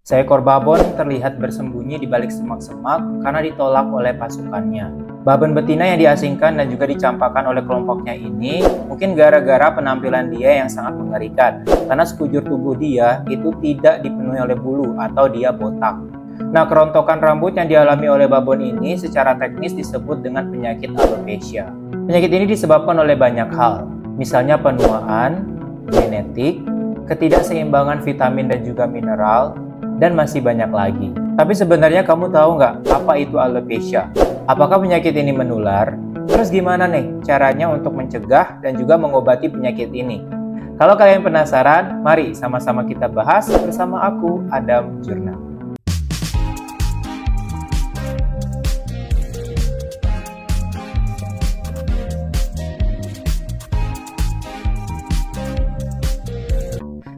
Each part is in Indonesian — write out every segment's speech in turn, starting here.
Seekor babon terlihat bersembunyi di balik semak-semak karena ditolak oleh pasukannya. Babon betina yang diasingkan dan juga dicampakkan oleh kelompoknya ini mungkin gara-gara penampilan dia yang sangat mengerikan, karena sekujur tubuh dia itu tidak dipenuhi oleh bulu atau dia botak. Nah, kerontokan rambut yang dialami oleh babon ini secara teknis disebut dengan penyakit alopecia. Penyakit ini disebabkan oleh banyak hal, misalnya penuaan, genetik, ketidakseimbangan vitamin dan juga mineral, dan masih banyak lagi. Tapi sebenarnya kamu tahu nggak apa itu alopecia? Apakah penyakit ini menular? Terus gimana nih caranya untuk mencegah dan juga mengobati penyakit ini? Kalau kalian penasaran, mari sama-sama kita bahas bersama aku, Adam Jurnal.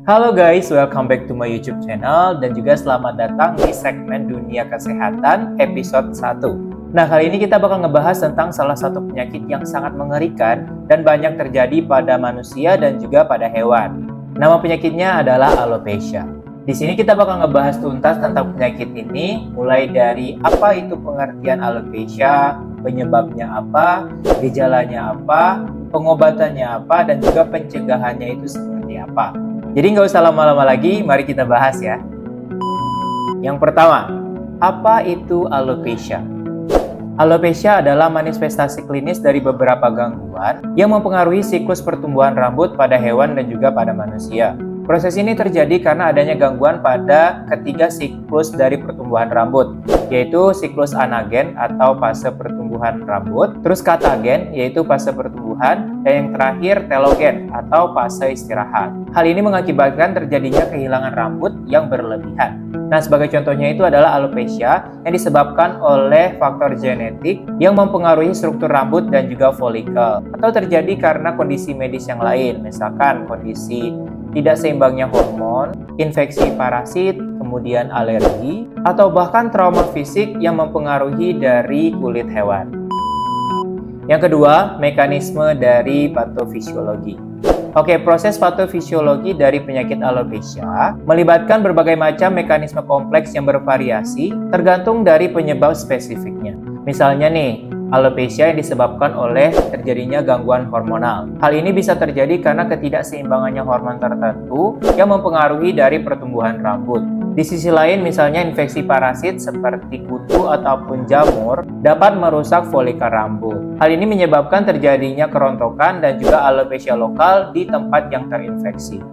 Halo guys, welcome back to my YouTube channel dan juga selamat datang di segmen Dunia Kesehatan episode 1. Nah, kali ini kita bakal ngebahas tentang salah satu penyakit yang sangat mengerikan dan banyak terjadi pada manusia dan juga pada hewan. Nama penyakitnya adalah alopecia. Di sini kita bakal ngebahas tuntas tentang penyakit ini, mulai dari apa itu pengertian alopecia, penyebabnya apa, gejalanya apa, pengobatannya apa, dan juga pencegahannya itu seperti apa. Jadi nggak usah lama-lama lagi, mari kita bahas ya. Yang pertama, apa itu alopecia? Alopecia adalah manifestasi klinis dari beberapa gangguan yang mempengaruhi siklus pertumbuhan rambut pada hewan dan juga pada manusia. Proses ini terjadi karena adanya gangguan pada ketiga siklus dari pertumbuhan rambut, yaitu siklus anagen atau fase pertumbuhan rambut, terus katagen yaitu fase pertumbuhan, dan yang terakhir telogen atau fase istirahat. Hal ini mengakibatkan terjadinya kehilangan rambut yang berlebihan. Nah, sebagai contohnya itu adalah alopecia yang disebabkan oleh faktor genetik yang mempengaruhi struktur rambut dan juga folikel, atau terjadi karena kondisi medis yang lain, misalkan kondisi tidak seimbangnya hormon, infeksi parasit, kemudian alergi, atau bahkan trauma fisik yang mempengaruhi dari kulit hewan. Yang kedua, mekanisme dari patofisiologi. Oke, proses patofisiologi dari penyakit alopecia melibatkan berbagai macam mekanisme kompleks yang bervariasi tergantung dari penyebab spesifiknya. Misalnya nih, alopecia yang disebabkan oleh terjadinya gangguan hormonal. Hal ini bisa terjadi karena ketidakseimbangannya hormon tertentu yang mempengaruhi dari pertumbuhan rambut. Di sisi lain, misalnya infeksi parasit seperti kutu ataupun jamur dapat merusak folikel rambut. Hal ini menyebabkan terjadinya kerontokan dan juga alopecia lokal di tempat yang terinfeksi.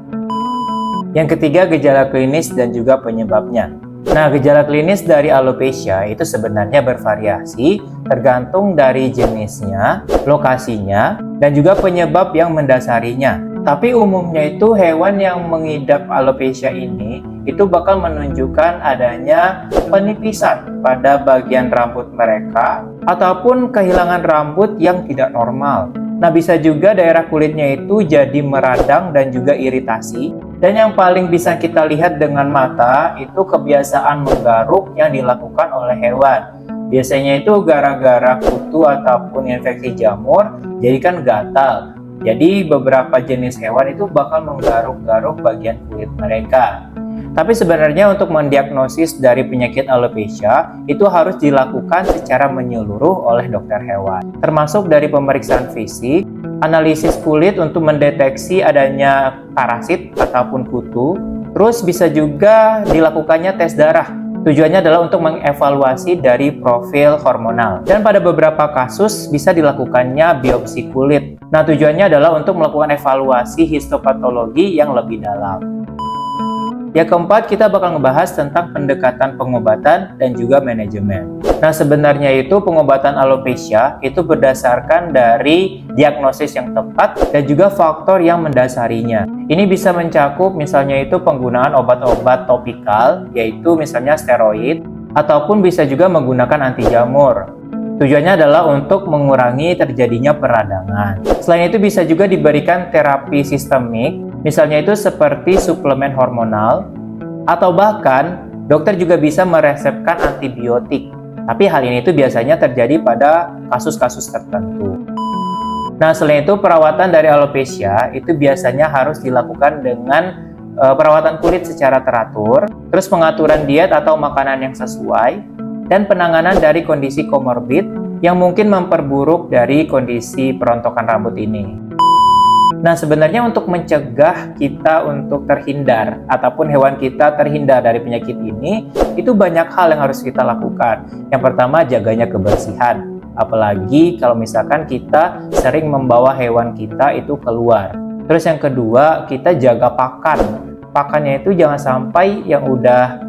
Yang ketiga, gejala klinis dan juga penyebabnya. Nah, gejala klinis dari alopecia itu sebenarnya bervariasi tergantung dari jenisnya, lokasinya, dan juga penyebab yang mendasarinya. Tapi umumnya itu hewan yang mengidap alopecia ini itu bakal menunjukkan adanya penipisan pada bagian rambut mereka ataupun kehilangan rambut yang tidak normal. Nah, bisa juga daerah kulitnya itu jadi meradang dan juga iritasi. Dan yang paling bisa kita lihat dengan mata itu kebiasaan menggaruk yang dilakukan oleh hewan. Biasanya itu gara-gara kutu ataupun infeksi jamur, jadi kan gatal. Jadi beberapa jenis hewan itu bakal menggaruk-garuk bagian kulit mereka. Tapi sebenarnya untuk mendiagnosis dari penyakit alopecia itu harus dilakukan secara menyeluruh oleh dokter hewan, termasuk dari pemeriksaan fisik, analisis kulit untuk mendeteksi adanya parasit ataupun kutu, terus bisa juga dilakukannya tes darah. Tujuannya adalah untuk mengevaluasi dari profil hormonal. Dan pada beberapa kasus bisa dilakukannya biopsi kulit. Nah, tujuannya adalah untuk melakukan evaluasi histopatologi yang lebih dalam. Yang keempat, kita bakal ngebahas tentang pendekatan pengobatan dan juga manajemen. Nah, sebenarnya itu pengobatan alopecia itu berdasarkan dari diagnosis yang tepat dan juga faktor yang mendasarinya. Ini bisa mencakup misalnya itu penggunaan obat-obat topikal, yaitu misalnya steroid, ataupun bisa juga menggunakan anti jamur. Tujuannya adalah untuk mengurangi terjadinya peradangan. Selain itu bisa juga diberikan terapi sistemik, misalnya itu seperti suplemen hormonal, atau bahkan dokter juga bisa meresepkan antibiotik. Tapi hal ini itu biasanya terjadi pada kasus-kasus tertentu. Nah, selain itu perawatan dari alopecia itu biasanya harus dilakukan dengan perawatan kulit secara teratur, terus pengaturan diet atau makanan yang sesuai, dan penanganan dari kondisi komorbid yang mungkin memperburuk dari kondisi perontokan rambut ini. Nah, sebenarnya untuk mencegah kita untuk terhindar ataupun hewan kita terhindar dari penyakit ini, itu banyak hal yang harus kita lakukan. Yang pertama, jaganya kebersihan. Apalagi kalau misalkan kita sering membawa hewan kita itu keluar. Terus yang kedua, kita jaga pakan. Pakannya itu jangan sampai yang udah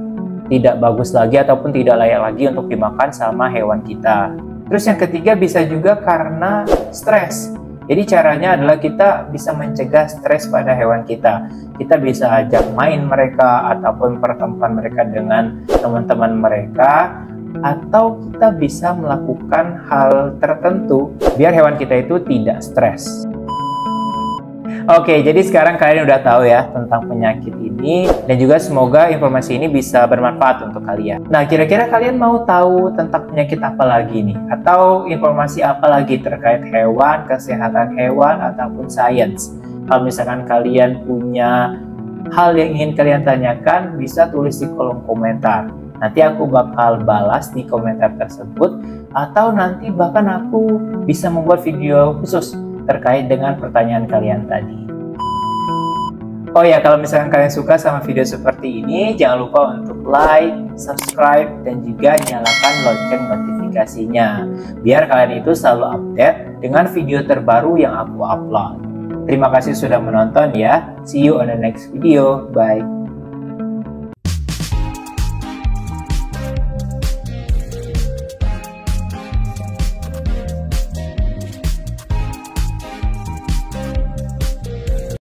tidak bagus lagi ataupun tidak layak lagi untuk dimakan sama hewan kita. Terus yang ketiga, bisa juga karena stres. Jadi caranya adalah kita bisa mencegah stres pada hewan kita. Kita bisa ajak main mereka ataupun pertemuan mereka dengan teman-teman mereka, atau kita bisa melakukan hal tertentu biar hewan kita itu tidak stres. Oke, jadi sekarang kalian udah tahu ya tentang penyakit ini, dan juga semoga informasi ini bisa bermanfaat untuk kalian. Nah, kira-kira kalian mau tahu tentang penyakit apa lagi nih? Atau informasi apa lagi terkait hewan, kesehatan hewan, ataupun sains? Kalau misalkan kalian punya hal yang ingin kalian tanyakan, bisa tulis di kolom komentar. Nanti aku bakal balas di komentar tersebut, atau nanti bahkan aku bisa membuat video khusus terkait dengan pertanyaan kalian tadi. Oh ya, kalau misalkan kalian suka sama video seperti ini, jangan lupa untuk like, subscribe, dan juga nyalakan lonceng notifikasinya, biar kalian itu selalu update dengan video terbaru yang aku upload. Terima kasih sudah menonton ya. See you on the next video. Bye.